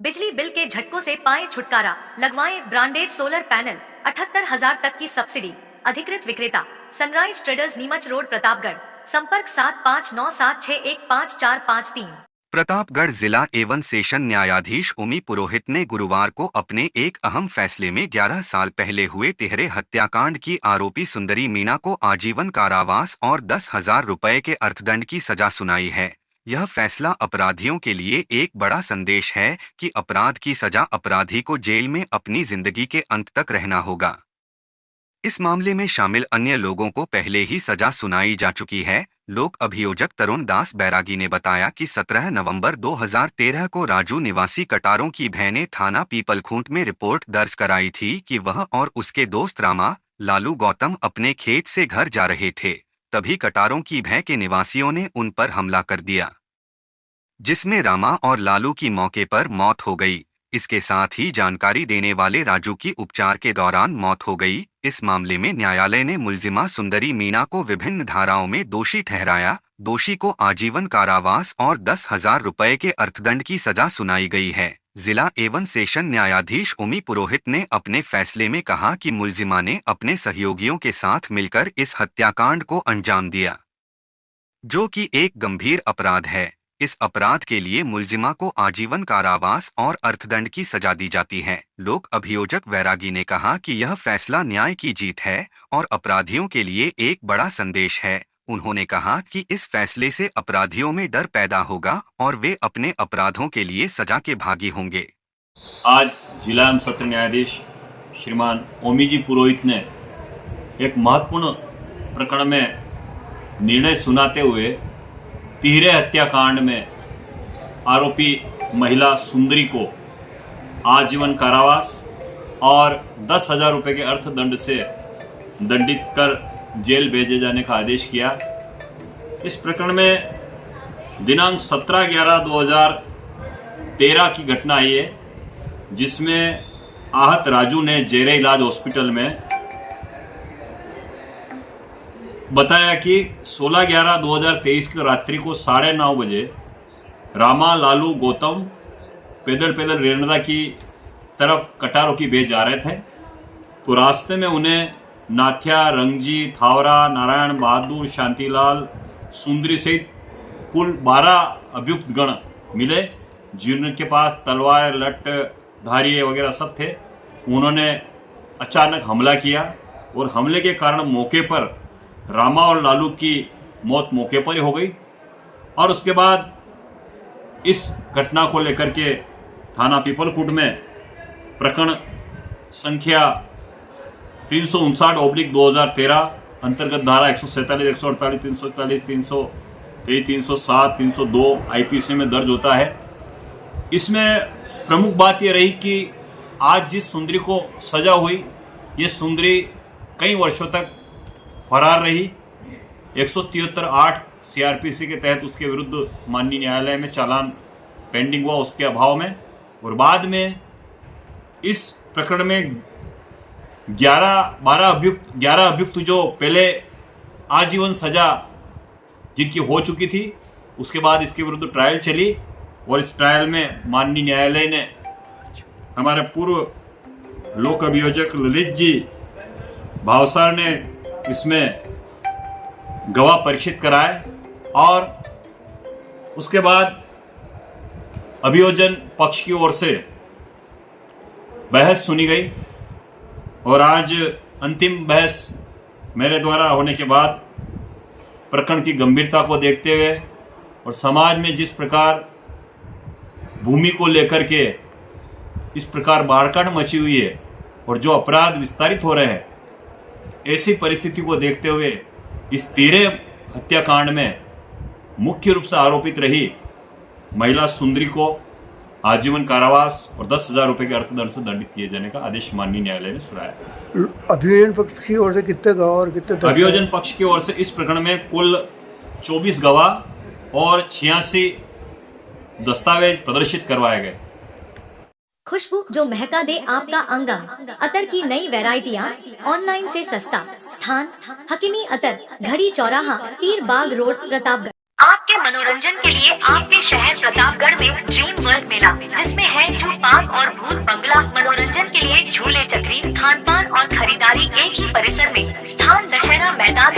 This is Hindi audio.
बिजली बिल के झटकों से पाएं छुटकारा, लगवाएं ब्रांडेड सोलर पैनल, 78,000 तक की सब्सिडी। अधिकृत विक्रेता sunrise traders, Neemuch road, Pratapgarh. संपर्क 7597615453। प्रतापगढ़ जिला एवं सेशन न्यायाधीश उमी पुरोहित ने गुरुवार को अपने एक अहम फैसले में 11 साल पहले हुए तिहरे हत्याकांड की आरोपी सुंदरी मीणा को आजीवन कारावास और 10,000 रुपए के अर्थदंड की सजा सुनाई है। यह फैसला अपराधियों के लिए एक बड़ा संदेश है कि अपराध की सजा अपराधी को जेल में अपनी जिंदगी के अंत तक रहना होगा। इस मामले में शामिल अन्य लोगों को पहले ही सजा सुनाई जा चुकी है। लोक अभियोजक तरुण दास बैरागी ने बताया कि 17 नवंबर 2013 को राजू निवासी कटारों की बहन ने थाना पीपलखूंट में रिपोर्ट दर्ज कराई थी कि वह और उसके दोस्त रामा लालू गौतम अपने खेत से घर जा रहे थे। तभी कटारों की बहन के निवासियों ने उन पर हमला कर दिया, जिसमें रामा और लालू की मौके पर मौत हो गई। इसके साथ ही जानकारी देने वाले राजू की उपचार के दौरान मौत हो गई। इस मामले में न्यायालय ने मुलजिमा सुंदरी मीणा को विभिन्न धाराओं में दोषी ठहराया। दोषी को आजीवन कारावास और 10,000 रुपए के अर्थदंड की सजा सुनाई गई है। जिला एवं सेशन न्यायाधीश उमी पुरोहित ने अपने फैसले में कहा कि मुलजिमा ने अपने सहयोगियों के साथ मिलकर इस हत्याकांड को अंजाम दिया, जो कि एक गंभीर अपराध है। इस अपराध के लिए मुलजिमा को आजीवन कारावास और अर्थदंड की सजा दी जाती है। लोक अभियोजक बैरागी ने कहा कि यह फैसला न्याय की जीत है और अपराधियों के लिए एक बड़ा संदेश है। उन्होंने कहा कि इस फैसले से अपराधियों में डर पैदा होगा और वे अपने अपराधों के लिए सजा के भागी होंगे। आज जिला एवं सत्र न्यायाधीश श्रीमान ओमी जी पुरोहित ने एक महत्वपूर्ण प्रकरण में निर्णय सुनाते हुए तिहरे हत्याकांड में आरोपी महिला सुंदरी को आजीवन कारावास और 10,000 रुपये के अर्थदंड से दंडित कर जेल भेजे जाने का आदेश किया। इस प्रकरण में दिनांक 17/11/2013 की घटना आई है, जिसमें आहत राजू ने जेरे इलाज हॉस्पिटल में बताया कि 16/11/2023 की रात्रि को 9:30 बजे रामा लालू गौतम पैदल रेणदा की तरफ कटारों की बेच जा रहे थे। तो रास्ते में उन्हें नाथिया, रंगजी, थावरा, नारायण बहादुर, शांतिलाल, सुंदरी सहित कुल 12 अभियुक्त गण मिले, जिनके पास तलवार, लठ, धारिये वगैरह सब थे। उन्होंने अचानक हमला किया और हमले के कारण मौके पर रामा और लालू की मौत मौके पर ही हो गई। और उसके बाद इस घटना को लेकर के थाना पीपलखूंट में प्रकरण संख्या 359/2013 अंतर्गत धारा 147, 148, 341, 323, 307, 302 आईपीसी में दर्ज होता है। इसमें प्रमुख बात यह रही कि आज जिस सुंदरी को सजा हुई, ये सुंदरी कई वर्षों तक फरार रही। 173(8) सीआरपीसी के तहत उसके विरुद्ध माननीय न्यायालय में चालान पेंडिंग हुआ उसके अभाव में। और बाद में इस प्रकरण में 11 अभियुक्त जो पहले आजीवन सजा जिनकी हो चुकी थी, उसके बाद इसके विरुद्ध ट्रायल चली और इस ट्रायल में माननीय न्यायालय ने हमारे पूर्व लोक अभियोजक ललित जी भावसार ने इसमें गवाह परीक्षित कराए और उसके बाद अभियोजन पक्ष की ओर से बहस सुनी गई। और आज अंतिम बहस मेरे द्वारा होने के बाद प्रकरण की गंभीरता को देखते हुए और समाज में जिस प्रकार भूमि को लेकर के इस प्रकार बाड़काट मची हुई है और जो अपराध विस्तारित हो रहे हैं, ऐसी परिस्थिति को देखते हुए इस तिहरे हत्याकांड में मुख्य रूप से आरोपित रही महिला सुंदरी को आजीवन कारावास और 10,000 रुपये के अर्थदंड से दंडित किए जाने का आदेश माननीय न्यायालय ने सुनाया। अभियोजन पक्ष की ओर से कितने गवाह और कितने अभियोजन पक्ष की ओर से इस प्रकरण में कुल 24 गवाह और 86 दस्तावेज प्रदर्शित करवाए गए। खुशबू जो महका दे आपका अंगम, अतर की नई वैरायटियाँ ऑनलाइन से सस्ता। स्थान हकीमी अतर, घड़ी चौराहा, पीर बाग रोड, प्रतापगढ़। आपके मनोरंजन के लिए आपके शहर प्रतापगढ़ में ड्रीम वर्ल्ड मेला, जिसमें है जूट और भूत बंगला, मनोरंजन के लिए झूले चक्री, खान पान और खरीदारी एक ही परिसर में। स्थान दशहरा मैदान